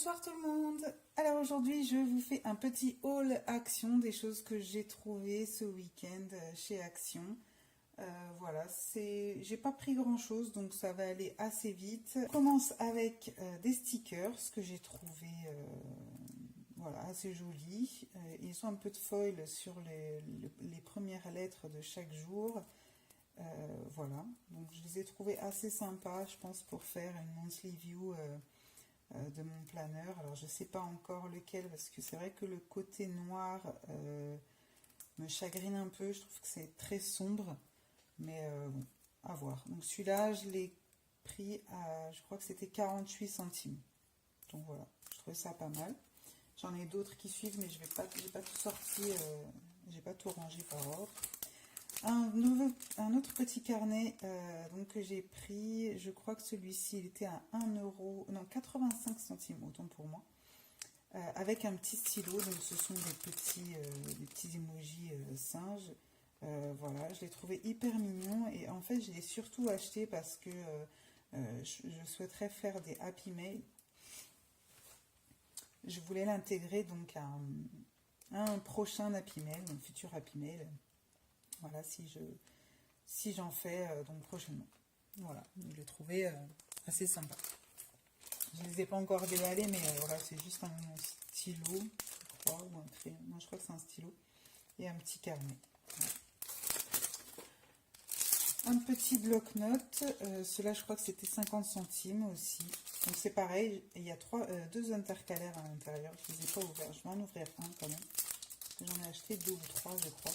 Bonsoir tout le monde. Alors aujourd'hui je vous fais un petit haul Action des choses que j'ai trouvées ce week-end chez Action. Voilà, j'ai pas pris grand chose donc ça va aller assez vite. On commence avec des stickers que j'ai trouvé voilà, assez jolis. Ils ont un peu de foil sur les premières lettres de chaque jour. Voilà, donc je les ai trouvés assez sympas, je pense, pour faire une monthly view de mon planeur. Alors je sais pas encore lequel parce que c'est vrai que le côté noir me chagrine un peu, je trouve que c'est très sombre, mais bon, à voir. Donc celui-là je l'ai pris à, je crois que c'était 48 centimes, donc voilà, je trouvais ça pas mal. J'en ai d'autres qui suivent mais j'ai pas tout sorti, j'ai pas tout rangé par ordre. Un autre petit carnet donc que j'ai pris, je crois que celui-ci il était à 1 euro, non 85 centimes, autant pour moi, avec un petit stylo, donc ce sont des petits emojis singes. Voilà, je l'ai trouvé hyper mignon et en fait je l'ai surtout acheté parce que je souhaiterais faire des Happy Mail. Je voulais l'intégrer donc à un prochain Happy Mail, un futur Happy Mail. Voilà, si j'en fais donc prochainement. Voilà, je l'ai trouvé assez sympa. Je ne les ai pas encore déballés, mais voilà, c'est juste un stylo, je crois, ou un crayon. Non, je crois que c'est un stylo. Et un petit carnet. Voilà. Un petit bloc-notes. Cela, je crois que c'était 50 centimes aussi. Donc c'est pareil, il y a deux intercalaires à l'intérieur. Je ne les ai pas ouverts. Je vais en ouvrir un quand même. J'en ai acheté 2 ou 3, je crois.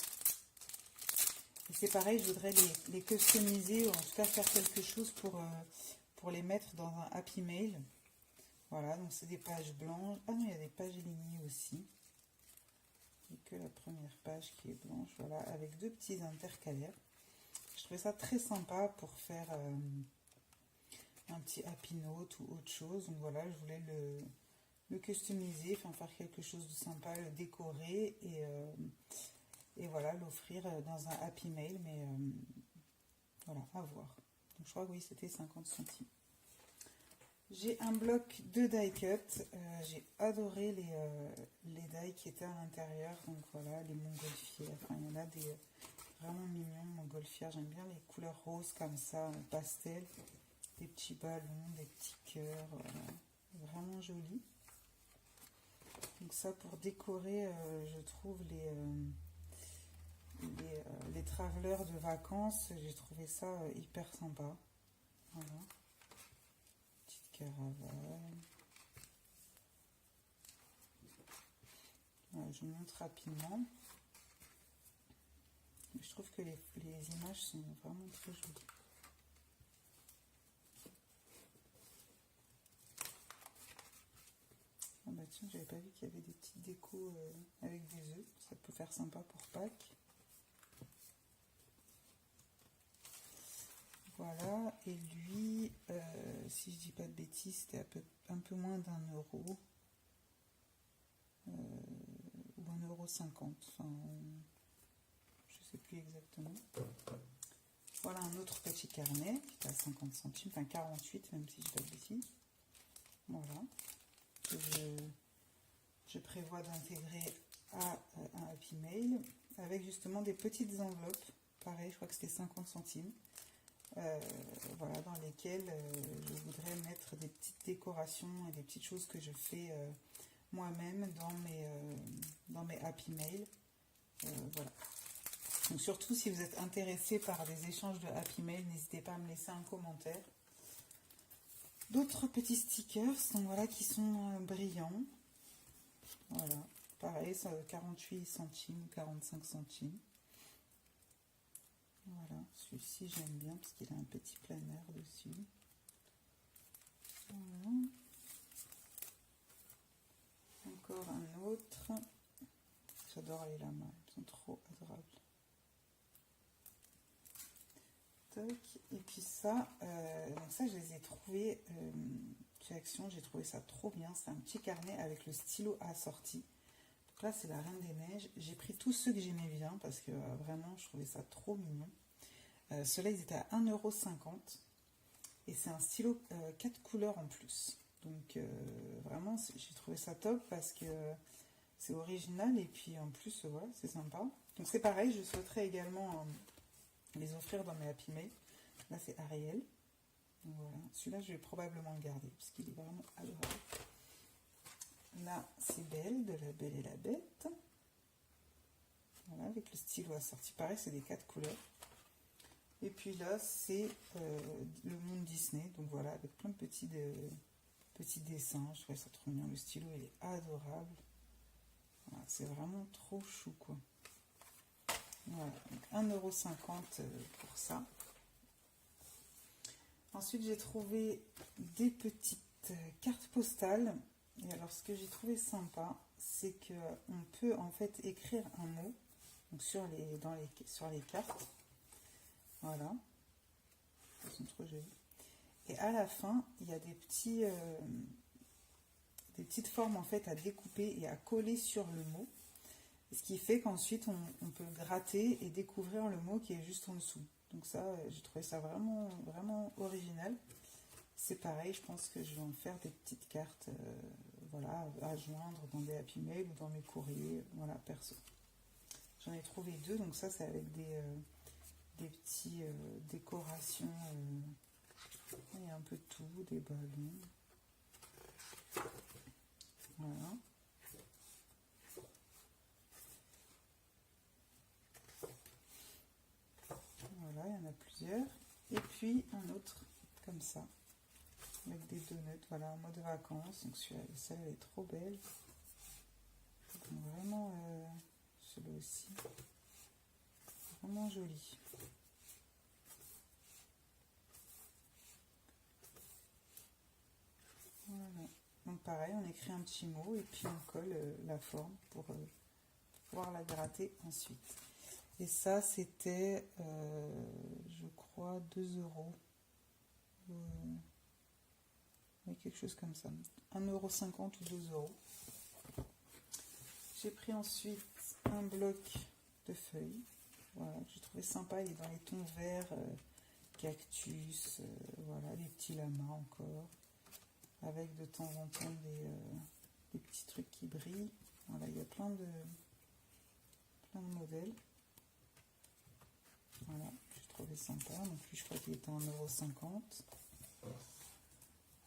Et c'est pareil, je voudrais les customiser, ou en tout cas faire quelque chose pour les mettre dans un Happy Mail. Voilà, donc c'est des pages blanches. Ah non, il y a des pages alignées aussi. Et que la première page qui est blanche, voilà, avec deux petits intercalaires. Je trouvais ça très sympa pour faire un petit Happy Note ou autre chose. Donc voilà, je voulais le customiser, enfin faire quelque chose de sympa, le décorer et voilà, l'offrir dans un Happy Mail, mais voilà, à voir. Donc je crois que oui, c'était 50 centimes. J'ai un bloc de die cut. J'ai adoré les die qui étaient à l'intérieur. Donc voilà, les montgolfières. Enfin, il y en a des vraiment mignons, montgolfières. J'aime bien les couleurs roses comme ça, pastel. Des petits ballons, des petits cœurs. Voilà. Vraiment joli. Donc ça, pour décorer, je trouve les travelers de vacances, j'ai trouvé ça hyper sympa. Voilà. Petite caravane. Voilà, je vous montre rapidement. Je trouve que les images sont vraiment très jolies. Ah bah tiens, j'avais pas vu qu'il y avait des petites décos avec des œufs. Ça peut faire sympa pour Pâques. Voilà, et lui, si je dis pas de bêtises, c'était un peu moins d'1 euro. Ou 1,50 €. Enfin, je sais plus exactement. Voilà un autre petit carnet qui est à 50 centimes, enfin 48 même si je dis pas de bêtises. Voilà. Je prévois d'intégrer à un Happy Mail avec justement des petites enveloppes. Pareil, je crois que c'était 50 centimes. Voilà, dans lesquelles je voudrais mettre des petites décorations et des petites choses que je fais moi-même dans mes Happy Mail. Voilà. Donc surtout si vous êtes intéressé par des échanges de Happy Mail, n'hésitez pas à me laisser un commentaire. D'autres petits stickers, donc voilà, qui sont brillants. Voilà, pareil, ça 48 centimes, 45 centimes. Voilà, celui-ci j'aime bien parce qu'il a un petit planeur dessus. Voilà. Encore un autre. J'adore les lamas, ils sont trop adorables. Toc. Et puis ça, donc ça je les ai trouvés chez Action, j'ai trouvé ça trop bien. C'est un petit carnet avec le stylo assorti. Donc là c'est la Reine des Neiges. J'ai pris tous ceux que j'aimais bien parce que vraiment je trouvais ça trop mignon. Ceux-là ils étaient à 1,50 € et c'est un stylo 4 couleurs en plus. Donc vraiment, j'ai trouvé ça top parce que c'est original et puis en plus, voilà, c'est sympa. Donc c'est pareil, je souhaiterais également les offrir dans mes Happy Mail. Là, c'est Ariel. Donc voilà, celui-là, je vais probablement le garder parce qu'il est vraiment adorable. Là, c'est Belle, de La Belle et la Bête. Voilà, avec le stylo assorti. Pareil, c'est des 4 couleurs. Et puis là, c'est le monde Disney. Donc voilà, avec plein de petits dessins. Je trouvais ça trop mignon. Le stylo, il est adorable. Voilà, c'est vraiment trop chou, quoi. Voilà, donc 1,50 € pour ça. Ensuite, j'ai trouvé des petites cartes postales. Et alors, ce que j'ai trouvé sympa, c'est qu'on peut en fait écrire un mot donc sur les cartes. Voilà. Elles sont trop jolies. Et à la fin, il y a des petites formes en fait à découper et à coller sur le mot. Ce qui fait qu'ensuite, on peut gratter et découvrir le mot qui est juste en dessous. Donc ça, j'ai trouvé ça vraiment, vraiment original. C'est pareil, je pense que je vais en faire des petites cartes voilà, à joindre dans des Happy Mail ou dans mes courriers, voilà, perso. J'en ai trouvé 2, donc ça, c'est avec des petits décorations. Il y a un peu de tout, des ballons. Voilà. Voilà, il y en a plusieurs. Et puis un autre, comme ça, avec des donuts, voilà, en mode vacances. Donc celle-là est trop belle. Donc vraiment, celui-là aussi, vraiment joli. Voilà. Donc pareil, on écrit un petit mot et puis on colle la forme pour pouvoir la gratter ensuite. Et ça, c'était, je crois, 2 €. Oui, quelque chose comme ça. 1,50 € ou 2 €. J'ai pris ensuite un bloc de feuilles. Voilà, que j'ai trouvé sympa. Il est dans les tons verts, cactus, voilà, des petits lamas encore. Avec de temps en temps des petits trucs qui brillent. Voilà, il y a plein de modèles. Voilà, j'ai trouvé sympa. Donc lui, je crois qu'il était à 1,50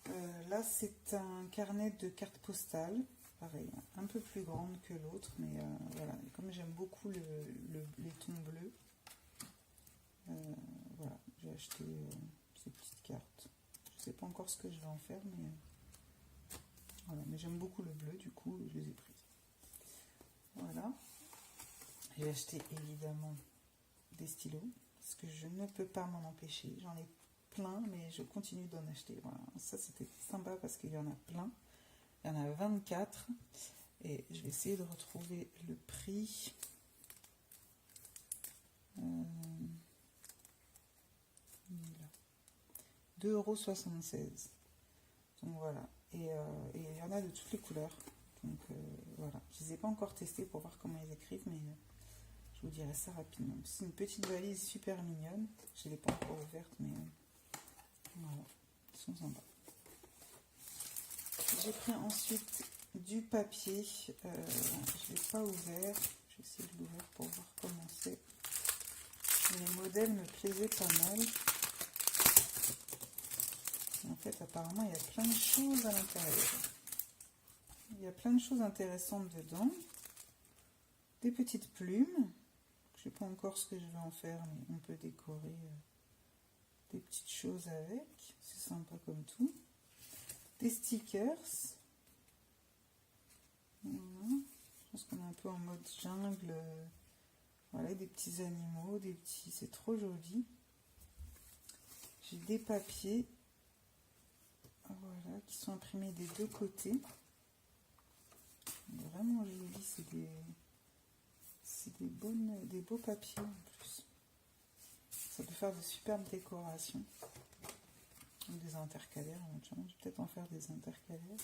€. Là, c'est un carnet de cartes postales. Pareil, un peu plus grande que l'autre, mais voilà. Et comme j'aime beaucoup les tons bleus, voilà, j'ai acheté ces petites cartes. Je sais pas encore ce que je vais en faire, mais voilà. Mais j'aime beaucoup le bleu, du coup, je les ai prises. Voilà. J'ai acheté évidemment des stylos, parce que je ne peux pas m'en empêcher. J'en ai plein, mais je continue d'en acheter. Voilà. Ça, c'était sympa parce qu'il y en a plein. Il y en a 24. Et je vais essayer de retrouver le prix. 2,76 €. Donc voilà. Et il y en a de toutes les couleurs. Donc voilà. Je ne les ai pas encore testés pour voir comment ils écrivent, mais je vous dirai ça rapidement. C'est une petite valise super mignonne. Je ne l'ai pas encore ouverte, mais voilà. Ils sont sympas. J'ai pris ensuite du papier. Je ne l'ai pas ouvert. Je vais essayer de l'ouvrir pour voir comment c'est. Les modèles me plaisaient pas mal. En fait, apparemment, il y a plein de choses à l'intérieur. Il y a plein de choses intéressantes dedans. Des petites plumes. Je ne sais pas encore ce que je vais en faire, mais on peut décorer des petites choses avec. C'est sympa comme tout. Des stickers. Voilà. Je pense qu'on est un peu en mode jungle. Voilà, des petits animaux, des petits... C'est trop joli. J'ai des papiers. Voilà, qui sont imprimés des deux côtés. Vraiment joli, c'est des beaux papiers en plus. Ça peut faire de superbes décorations. Des intercalaires, je vais peut-être en faire des intercalaires.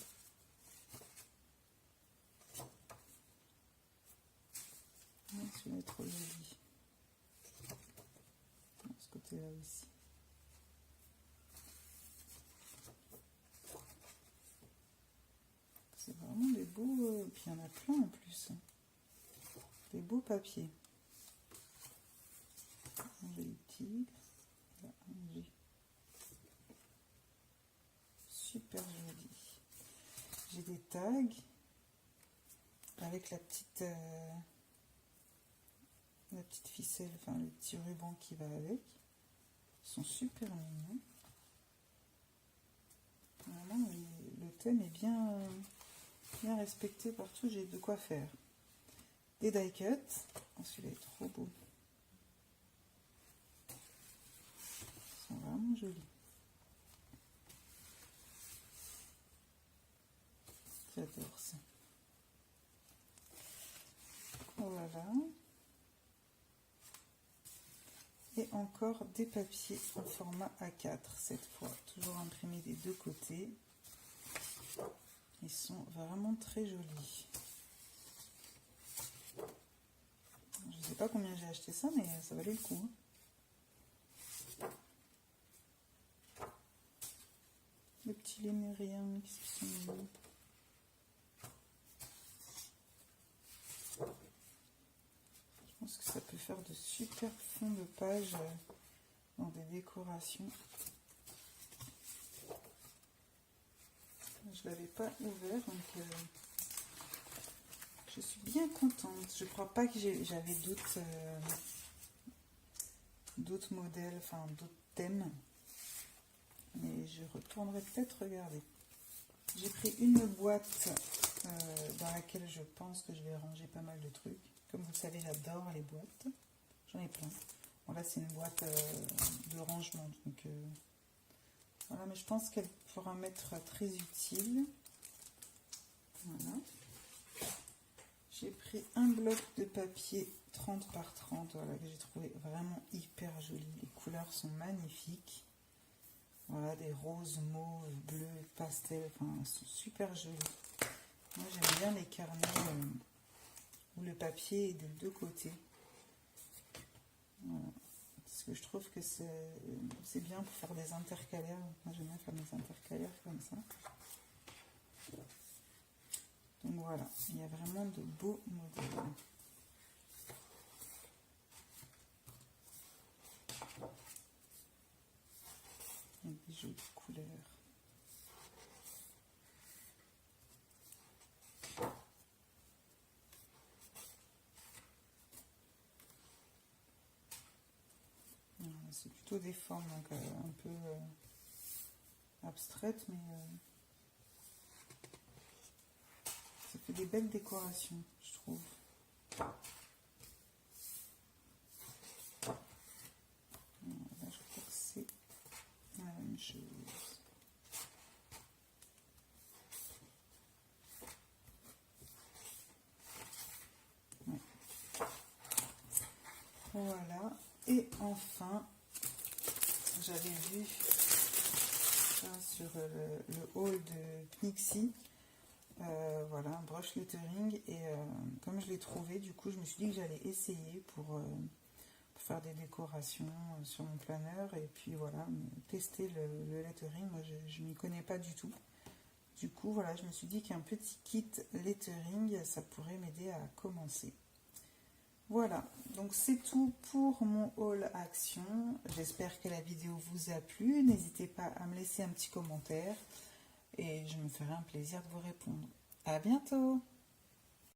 Celui-là est trop joli. De ce côté-là aussi. beaux, puis il y en a plein en plus. Des beaux papiers. Un joli tigre. Là, un joli. Super joli. J'ai des tags avec la petite ficelle, enfin le petit ruban qui va avec. Ils sont super mignons. Vraiment, le thème est bien respecté partout. J'ai de quoi faire. Des die cuts. Oh, celui-là est trop beau. Ils sont vraiment jolis. J'adore ça. Voilà. Et encore des papiers en format A4 cette fois. Toujours imprimés des deux côtés. Ils sont vraiment très jolis. Je ne sais pas combien j'ai acheté ça, mais ça valait le coup. Les petits lémuriens qui sont mignons. Je pense que ça peut faire de super fonds de page dans des décorations. Je ne l'avais pas ouvert, donc je suis bien contente. Je crois pas que j'avais d'autres modèles, enfin d'autres thèmes. Mais je retournerai peut-être regarder. J'ai pris une boîte dans laquelle je pense que je vais ranger pas mal de trucs. Comme vous le savez, j'adore les boîtes. J'en ai plein. Bon, là, c'est une boîte de rangement. Donc, voilà, mais je pense qu'elle pourra m'être très utile. Voilà. J'ai pris un bloc de papier 30 par 30, voilà, que j'ai trouvé vraiment hyper joli. Les couleurs sont magnifiques. Voilà, des roses, mauves, bleus, pastel, enfin, elles sont super jolies. Moi, j'aime bien les carnets où le papier est des deux côtés. Voilà. Parce que je trouve que c'est bien pour faire des intercalaires. Moi, j'aime bien faire des intercalaires comme ça. Donc voilà, il y a vraiment de beaux modèles. Avec des jolies couleurs. C'est plutôt des formes donc, un peu abstraites, mais ça fait des belles décorations, je trouve. Là, je crois que c'est la même chose. Ouais. Voilà. Et enfin, j'avais vu ça sur le haul de Pnixie. Voilà, un brush lettering. Et comme je l'ai trouvé, du coup, je me suis dit que j'allais essayer pour faire des décorations sur mon planeur. Et puis voilà, tester le lettering. Moi, je m'y connais pas du tout. Du coup, voilà, je me suis dit qu'un petit kit lettering, ça pourrait m'aider à commencer. Voilà, donc c'est tout pour mon haul action. J'espère que la vidéo vous a plu. N'hésitez pas à me laisser un petit commentaire et je me ferai un plaisir de vous répondre. À bientôt!